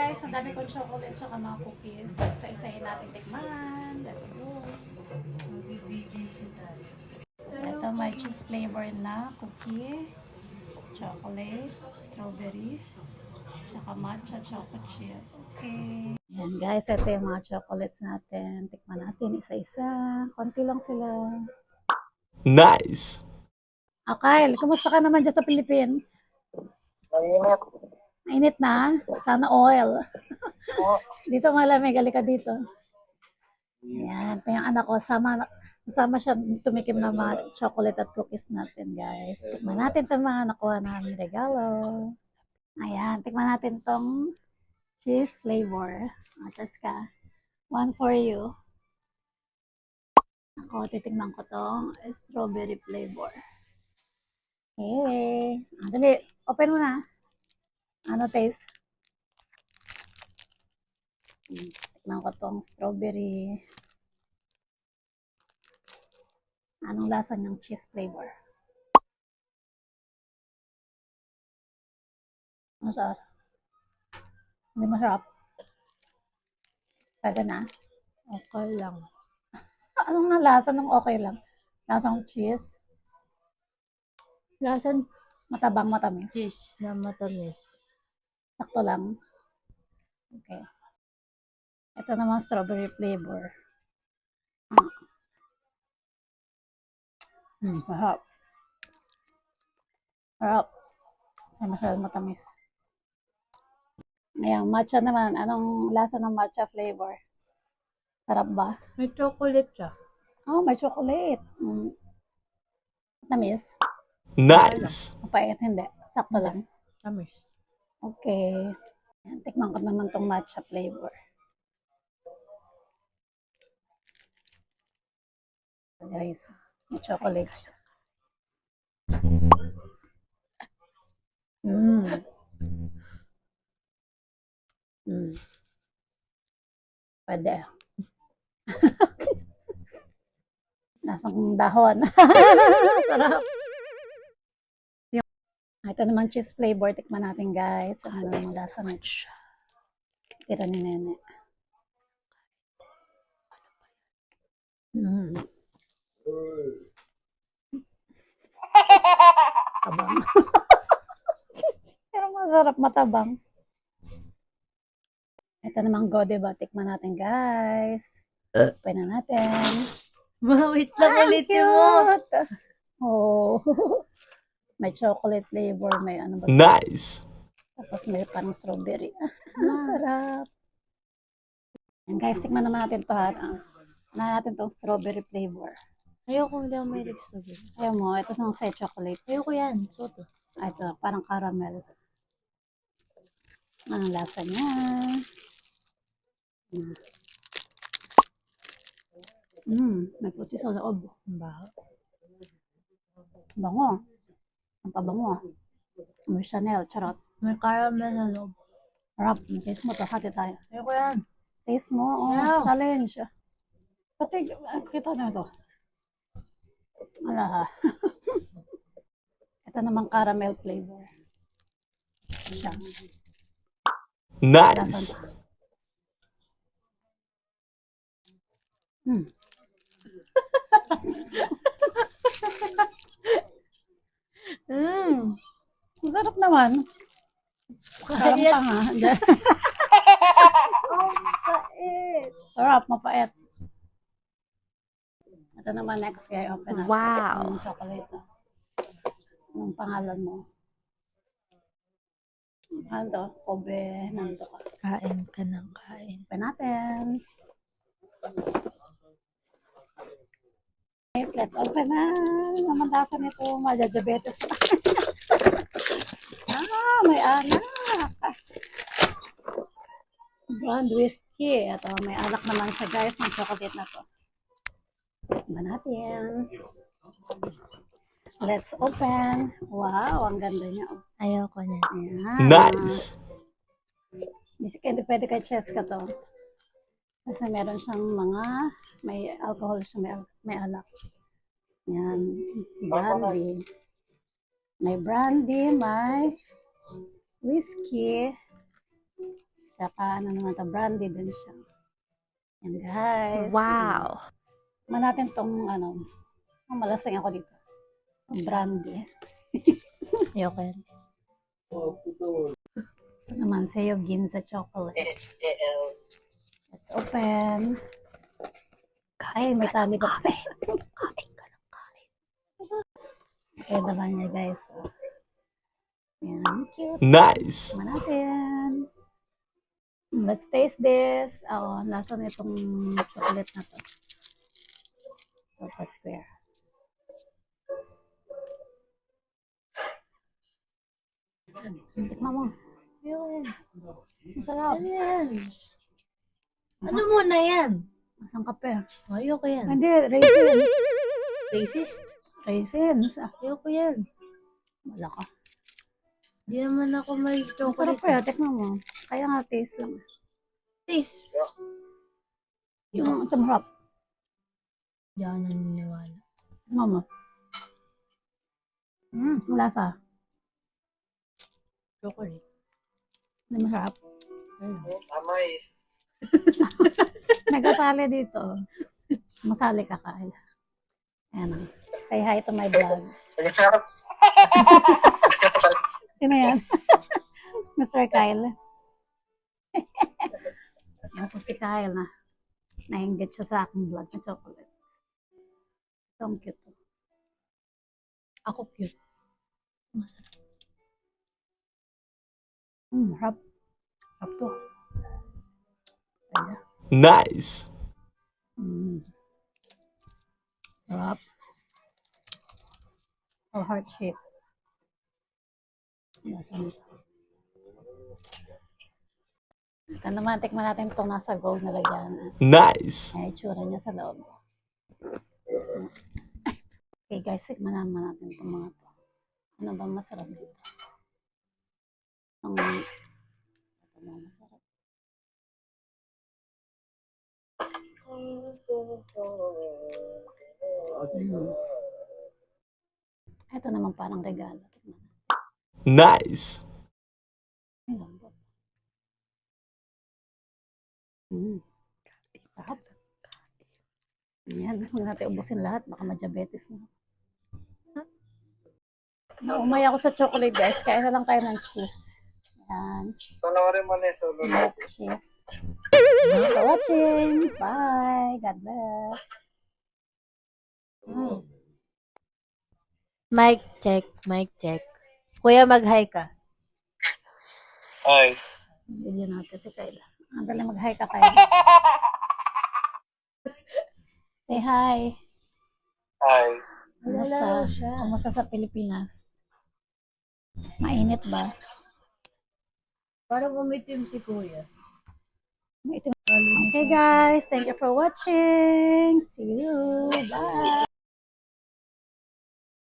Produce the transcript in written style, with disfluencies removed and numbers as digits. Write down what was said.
guys, ang dami kong chocolate at mga cookies. Isa-isahin natin tikman. Let's go. Ito may cheese flavor na cookie, chocolate, strawberry, tsaka matcha chocolate chip. Okay. Yan guys, ito yung mga chocolates natin. Tikman natin isa-isa. Konti lang sila. Nice. Kyle, kumusta ka naman dyan sa Philippines? Mainit. Mainit na? Sana oil. Dito malamig, halika dito. Yan, ito yung anak ko. Sama siya tumikim ng mga chocolate at cookies natin, guys. Tikman natin itong mga nakuha namin regalo. Ayan, tikman natin itong cheese flavor. Atas ka. One for you. Ako, titignan ko itong strawberry flavor. Okay. Dali, open mo na. Ano taste? Tikman ko itong strawberry. Anong lasa ng cheese flavor? Masarap. Hindi masarap. Pwede na. Okay lang. Anong na lasa ng okay lang? Lasang cheese. Lasan Matabang matamis. cheese na matamis. Sakto lang. Okay. Ito naman strawberry flavor. Sarap. Sarap. Ay, masyadong matamis. Ngayon, matcha naman. Anong lasa ng matcha flavor? Sarap ba? May chocolate siya. Oh, may chocolate. Matamis? Nice. Mapait? Hindi. Sakto lang. Tamis. Okay. Yan, tikman ko naman tong matcha flavor. Guys, may chocolate siya. Pwede. Lasang dahon. Sarap. Ito naman cheese flavor. Tikman natin, guys. Ano naman lasa nito? Tira ni Nene. Tabang. Pero masarap matabang. Ito naman go, diba? Tikman natin, guys. Tikman na natin. Wait lang ulit mo. Cute! Oh. May chocolate flavor. May ano ba? Nice. Tapos may parang strawberry. Sarap. Yan guys, tikman naman natin ito ha. Na natin itong strawberry flavor. Ayoko, hindi ako may strawberry. Ayaw mo, ito ng sa chocolate. Ayoko yan. Soto. Ito, parang caramel. Anong lasa niya? May puti sa loob. Ang baho. Bango. Ang pabango. May Chanel, charot. May caramel sa loob. Sarap. Taste mo to, hati tayo. Ayoko yan. Taste mo, Wow. challenge. Pati, kita na ito. Ala ha. Ito naman caramel flavor. Siya. Nice. Ang sarap naman. Parang Quiet. tanga. Oh, pait. Sarap, mapait. Ito naman next guy, open natin. Wow. Yung chocolate. Anong pangalan mo? Ano to? Kobe, nando ka. Kain ka ng kain. Open natin. Guys, let's open na. Namandasan ito, majajabetes na. May anak. Brand whiskey. Ito, may alak naman siya guys, ng chocolate na to. Tignan natin. Let's open. Wow, ang ganda niya. Ayoko niya. Ayan. Nice. Hindi pwede kay Cheska to. Kasi meron siyang mga, may alcohol siya, may alak. Yan. Brandy. May brandy, may whiskey. Tsaka ano naman to, brandy din siya. Yan guys. Wow. Man natin tong ano, malasing ako dito. Tong brandy. Ayoko yan. Ito naman sa'yo, Ginza chocolate. SL. Let's open. Ay, may tali pa. Kain ka ng kain. Kaya naman niya guys. Yan, cute. Nice. Tikman natin. Let's taste this. Lasa nitong chocolate na to. Papa Square. Tikman mo. Yun. Masarap. Ano yan? Ano muna yan? Masang kape. Ayoko yan. Hindi, raisin. Racist? Raisins. Ayoko yan. Wala ka. Di naman ako may Masarap chocolate. kaya. Tikman mo. Kaya nga taste lang. Taste. Ito marap. Di ako naniniwala. Tikman mo. Ang lasa. Chocolate. Hindi masarap. Amay. Nagkasali dito. Masali ka, Kyle. Ayan na. Say hi to my vlog. Sino yan? Mr. Kyle. Ako si Kyle na. Na-engage siya sa aking vlog na chocolate. Ito ang cute. Ako cute. Harap. Harap to. Ayan. Nice. Harap. Oh, heart shape. Nasaan siya? Ito naman, tikman natin itong nasa gold na lagyan. Nice. Ay, itsura niya sa loob. Okay guys, tikman naman natin itong mga to. Ano ba masarap dito? Ito mga masarap. Ito naman parang regalo. Tikman natin. Nice. Ay, lambot. Sarap. Yan, huwag natin ubusin lahat. Baka ma-diabetes na. Naumay ako sa chocolate guys. Kaya na lang tayo ng cheese. Yan. Panoorin mo na yung solo. Milk cheese. Thanks for watching. Bye. God bless. Mic check. Mic check. Kuya, mag-hi ka. Ay. Video natin si Kayla. Ang dali mag-hi ka, Kayla. Say hi. Ay. Lalaro Kumusta? siya. Kumusta sa Pilipinas? Mainit ba? Parang umitim si kuya. Okay guys, thank you for watching. See you. Bye.